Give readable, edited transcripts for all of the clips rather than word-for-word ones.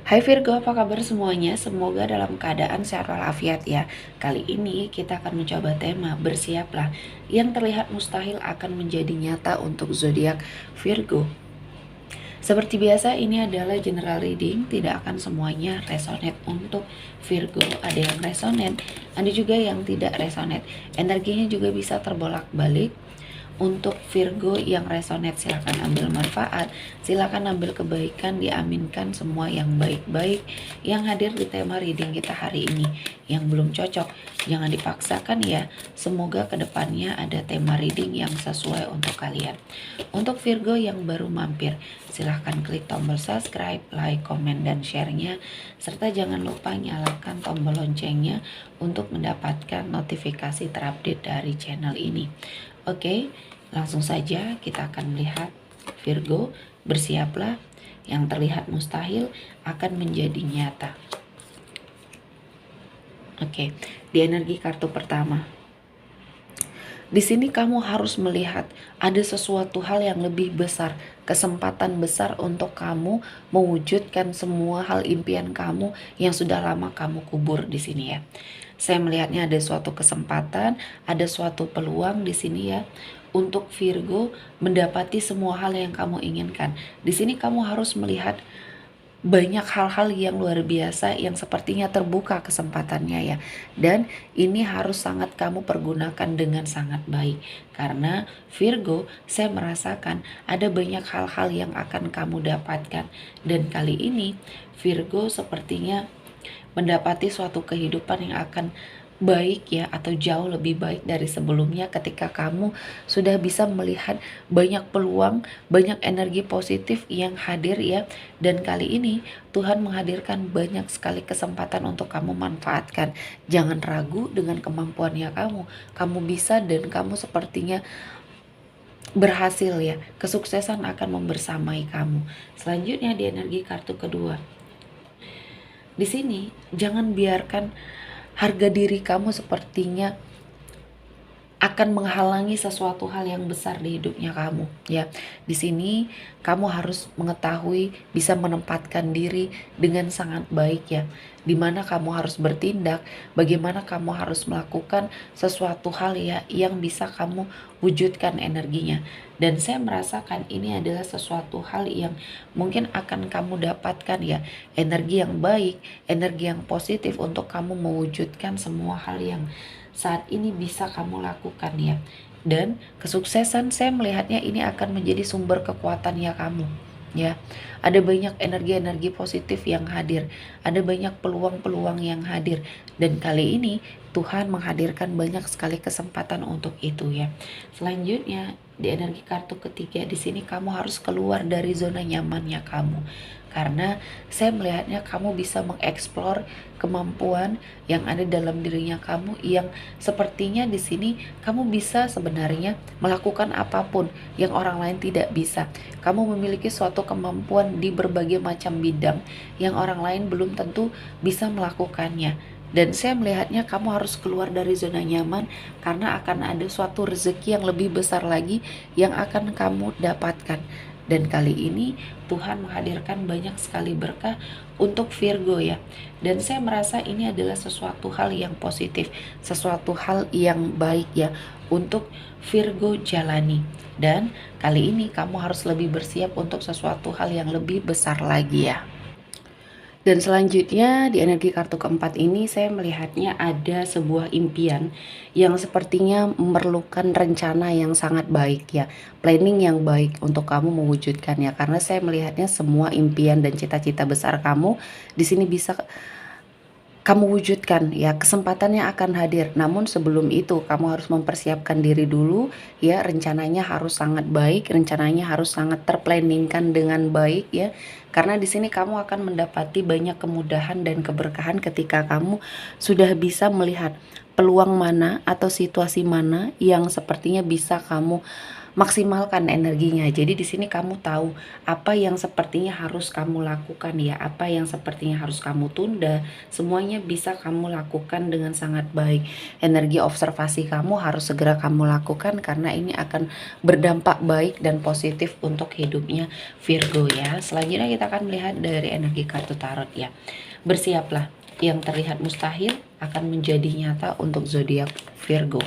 Hai Virgo, apa kabar semuanya? Semoga dalam keadaan sehat walafiat ya. Kali ini kita akan mencoba tema bersiaplah yang terlihat mustahil akan menjadi nyata untuk zodiak Virgo. Seperti biasa, ini adalah general reading, tidak akan semuanya resonate untuk Virgo. Ada yang resonate, ada juga yang tidak resonate. Energinya juga bisa terbolak-balik. Untuk Virgo yang resonate, silahkan ambil manfaat, silahkan ambil kebaikan, diaminkan semua yang baik-baik yang hadir di tema reading kita hari ini. Yang belum cocok, jangan dipaksakan ya. Semoga kedepannya ada tema reading yang sesuai untuk kalian. Untuk Virgo yang baru mampir, silahkan klik tombol subscribe, like, komen, dan share-nya. Serta jangan lupa nyalakan tombol loncengnya untuk mendapatkan notifikasi terupdate dari channel ini. Oke, langsung saja kita akan melihat Virgo, bersiaplah yang terlihat mustahil akan menjadi nyata. Oke, di energi kartu pertama. Di sini kamu harus melihat ada sesuatu hal yang lebih besar, kesempatan besar untuk kamu mewujudkan semua hal impian kamu yang sudah lama kamu kubur di sini ya. Saya melihatnya ada suatu kesempatan, ada suatu peluang di sini ya untuk Virgo mendapati semua hal yang kamu inginkan. Di sini kamu harus melihat banyak hal-hal yang luar biasa yang sepertinya terbuka kesempatannya ya. Dan ini harus sangat kamu pergunakan dengan sangat baik. Karena Virgo, saya merasakan ada banyak hal-hal yang akan kamu dapatkan. Dan kali ini Virgo sepertinya mendapati suatu kehidupan yang akan baik ya, atau jauh lebih baik dari sebelumnya ketika kamu sudah bisa melihat banyak peluang, banyak energi positif yang hadir ya. Dan kali ini Tuhan menghadirkan banyak sekali kesempatan untuk kamu manfaatkan. Jangan ragu dengan kemampuannya kamu. Kamu bisa dan kamu sepertinya berhasil ya. Kesuksesan akan membersamai kamu. Selanjutnya di energi kartu kedua. Di sini jangan biarkan harga diri kamu sepertinya akan menghalangi sesuatu hal yang besar di hidupnya kamu ya. Di sini kamu harus mengetahui bisa menempatkan diri dengan sangat baik ya. Dimana kamu harus bertindak, bagaimana kamu harus melakukan sesuatu hal ya yang bisa kamu wujudkan energinya. Dan saya merasakan ini adalah sesuatu hal yang mungkin akan kamu dapatkan ya. Energi yang baik, energi yang positif untuk kamu mewujudkan semua hal yang saat ini bisa kamu lakukan ya. Dan kesuksesan saya melihatnya ini akan menjadi sumber kekuatannya kamu ya. Ada banyak energi-energi positif yang hadir, ada banyak peluang-peluang yang hadir, dan kali ini Tuhan menghadirkan banyak sekali kesempatan untuk itu ya. Selanjutnya di energi kartu ketiga, di sini kamu harus keluar dari zona nyamannya kamu. Karena saya melihatnya kamu bisa mengeksplor kemampuan yang ada dalam dirinya kamu yang sepertinya di sini kamu bisa sebenarnya melakukan apapun yang orang lain tidak bisa. Kamu memiliki suatu kemampuan di berbagai macam bidang yang orang lain belum tentu bisa melakukannya. Dan saya melihatnya kamu harus keluar dari zona nyaman karena akan ada suatu rezeki yang lebih besar lagi yang akan kamu dapatkan. Dan kali ini Tuhan menghadirkan banyak sekali berkah untuk Virgo ya. Dan saya merasa ini adalah sesuatu hal yang positif, sesuatu hal yang baik ya untuk Virgo jalani. Dan kali ini kamu harus lebih bersiap untuk sesuatu hal yang lebih besar lagi ya. Dan selanjutnya di energi kartu keempat ini saya melihatnya ada sebuah impian yang sepertinya memerlukan rencana yang sangat baik ya. Planning yang baik untuk kamu mewujudkannya, karena saya melihatnya semua impian dan cita-cita besar kamu di sini bisa kamu wujudkan ya. Kesempatannya akan hadir, namun sebelum itu kamu harus mempersiapkan diri dulu ya. Rencananya harus sangat baik, rencananya harus sangat terplanningkan dengan baik ya, karena di sini kamu akan mendapati banyak kemudahan dan keberkahan ketika kamu sudah bisa melihat peluang mana atau situasi mana yang sepertinya bisa kamu maksimalkan energinya. Jadi di sini kamu tahu apa yang sepertinya harus kamu lakukan ya, apa yang sepertinya harus kamu tunda, semuanya bisa kamu lakukan dengan sangat baik. Energi observasi kamu harus segera kamu lakukan karena ini akan berdampak baik dan positif untuk hidupnya Virgo ya. Selanjutnya kita akan melihat dari energi kartu tarot ya. Bersiaplah, yang terlihat mustahil akan menjadi nyata untuk zodiak Virgo.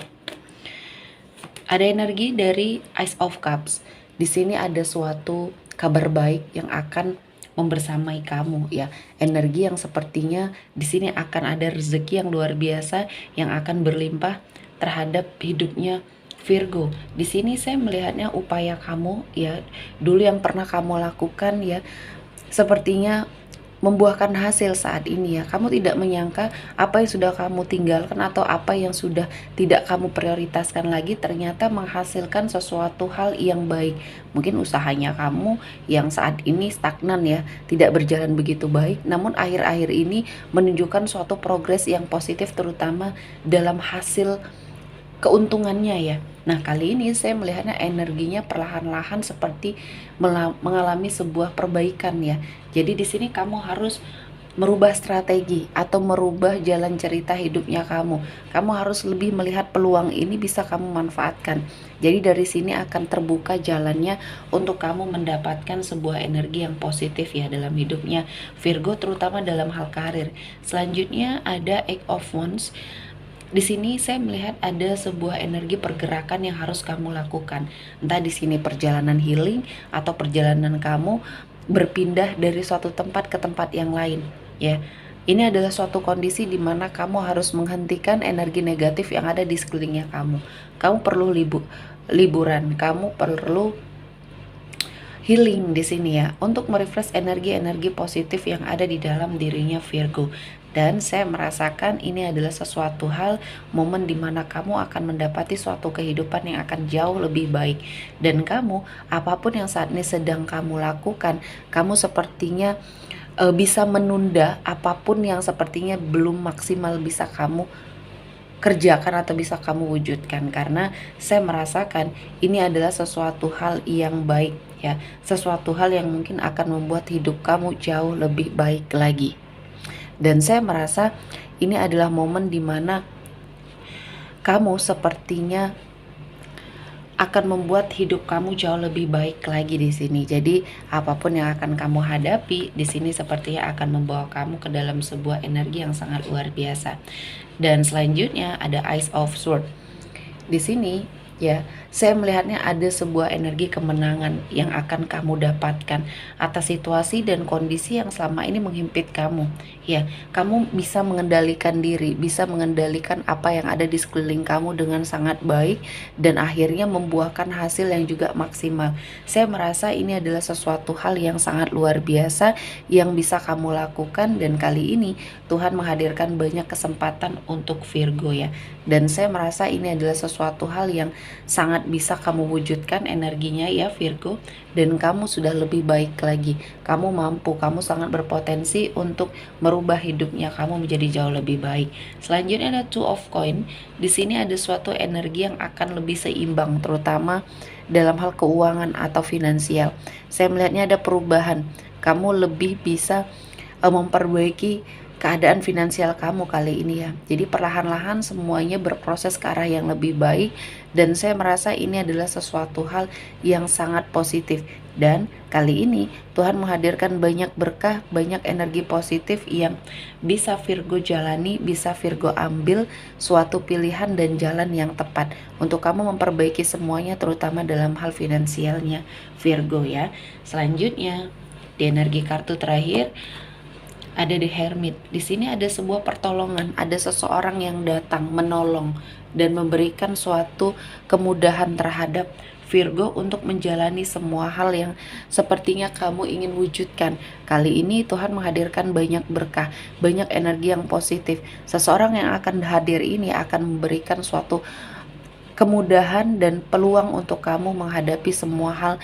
Ada energi dari Ace of Cups. Di sini ada suatu kabar baik yang akan membersamai kamu ya. Energi yang sepertinya di sini akan ada rezeki yang luar biasa yang akan berlimpah terhadap hidupnya Virgo. Di sini saya melihatnya upaya kamu ya, dulu yang pernah kamu lakukan ya, sepertinya membuahkan hasil saat ini ya. Kamu tidak menyangka apa yang sudah kamu tinggalkan atau apa yang sudah tidak kamu prioritaskan lagi ternyata menghasilkan sesuatu hal yang baik. Mungkin usahanya kamu yang saat ini stagnan ya, tidak berjalan begitu baik, namun akhir-akhir ini menunjukkan suatu progres yang positif terutama dalam hasil keuntungannya ya. Nah, kali ini saya melihatnya energinya perlahan-lahan seperti mengalami sebuah perbaikan ya. Jadi di sini kamu harus merubah strategi atau merubah jalan cerita hidupnya kamu. Kamu harus lebih melihat peluang ini bisa kamu manfaatkan. Jadi dari sini akan terbuka jalannya untuk kamu mendapatkan sebuah energi yang positif ya dalam hidupnya Virgo, terutama dalam hal karir. Selanjutnya ada Eight of Wands. Di sini saya melihat ada sebuah energi pergerakan yang harus kamu lakukan. Entah di sini perjalanan healing atau perjalanan kamu berpindah dari suatu tempat ke tempat yang lain, ya. Ini adalah suatu kondisi di mana kamu harus menghentikan energi negatif yang ada di sekelilingnya kamu. Kamu perlu liburan, kamu perlu healing di sini ya, untuk merefresh energi-energi positif yang ada di dalam dirinya Virgo. Dan saya merasakan ini adalah sesuatu hal, momen dimana kamu akan mendapati suatu kehidupan yang akan jauh lebih baik. Dan kamu, apapun yang saat ini sedang kamu lakukan, kamu sepertinya bisa menunda apapun yang sepertinya belum maksimal bisa kamu kerjakan atau bisa kamu wujudkan, karena saya merasakan ini adalah sesuatu hal yang baik ya, sesuatu hal yang mungkin akan membuat hidup kamu jauh lebih baik lagi. Dan saya merasa ini adalah momen dimana kamu sepertinya akan membuat hidup kamu jauh lebih baik lagi di sini. Jadi apapun yang akan kamu hadapi di sini sepertinya akan membawa kamu ke dalam sebuah energi yang sangat luar biasa. Dan selanjutnya ada Ace of Swords. Di sini ya, saya melihatnya ada sebuah energi kemenangan yang akan kamu dapatkan atas situasi dan kondisi yang selama ini menghimpit kamu. Ya, kamu bisa mengendalikan diri, bisa mengendalikan apa yang ada di sekeliling kamu dengan sangat baik dan akhirnya membuahkan hasil yang juga maksimal. Saya merasa ini adalah sesuatu hal yang sangat luar biasa yang bisa kamu lakukan, dan kali ini Tuhan menghadirkan banyak kesempatan untuk Virgo ya. Dan saya merasa ini adalah sesuatu hal yang sangat bisa kamu wujudkan energinya ya Virgo, dan kamu sudah lebih baik lagi. Kamu mampu, kamu sangat berpotensi untuk merubah hidupnya kamu menjadi jauh lebih baik. Selanjutnya ada Two of Coin. Di sini ada suatu energi yang akan lebih seimbang, terutama dalam hal keuangan atau finansial. Saya melihatnya ada perubahan. Kamu lebih bisa memperbaiki keadaan finansial kamu kali ini ya. Jadi perlahan-lahan semuanya berproses ke arah yang lebih baik, dan saya merasa ini adalah sesuatu hal yang sangat positif. Dan kali ini Tuhan menghadirkan banyak berkah, banyak energi positif yang bisa Virgo jalani, bisa Virgo ambil suatu pilihan dan jalan yang tepat untuk kamu memperbaiki semuanya, terutama dalam hal finansialnya Virgo ya. Selanjutnya di energi kartu terakhir ada The Hermit. Di sini ada sebuah pertolongan, ada seseorang yang datang menolong dan memberikan suatu kemudahan terhadap Virgo untuk menjalani semua hal yang sepertinya kamu ingin wujudkan. Kali ini Tuhan menghadirkan banyak berkah, banyak energi yang positif. Seseorang yang akan hadir ini akan memberikan suatu kemudahan dan peluang untuk kamu menghadapi semua hal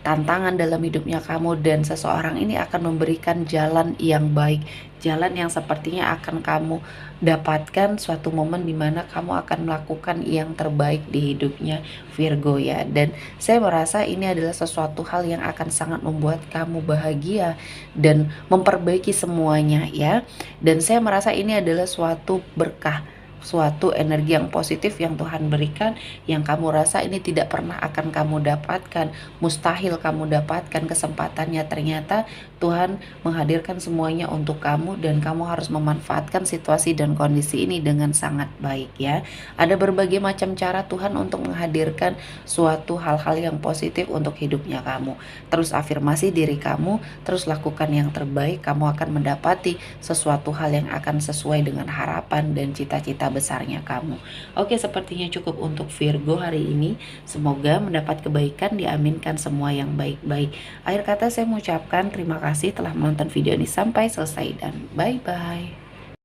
tantangan dalam hidupnya kamu, dan seseorang ini akan memberikan jalan yang baik, jalan yang sepertinya akan kamu dapatkan suatu momen di mana kamu akan melakukan yang terbaik di hidupnya Virgo ya. Dan saya merasa ini adalah sesuatu hal yang akan sangat membuat kamu bahagia dan memperbaiki semuanya ya. Dan saya merasa ini adalah suatu berkah, suatu energi yang positif yang Tuhan berikan, yang kamu rasa ini tidak pernah akan kamu dapatkan, mustahil kamu dapatkan kesempatannya. Ternyata Tuhan menghadirkan semuanya untuk kamu, dan kamu harus memanfaatkan situasi dan kondisi ini dengan sangat baik ya. Ada berbagai macam cara Tuhan untuk menghadirkan suatu hal-hal yang positif untuk hidupnya kamu. Terus afirmasi diri kamu, terus lakukan yang terbaik, kamu akan mendapati sesuatu hal yang akan sesuai dengan harapan dan cita-cita besarnya kamu. Oke, sepertinya cukup untuk Virgo hari ini. Semoga mendapat kebaikan, diaminkan semua yang baik-baik. Akhir kata saya mengucapkan terima kasih telah menonton video ini sampai selesai, dan bye-bye.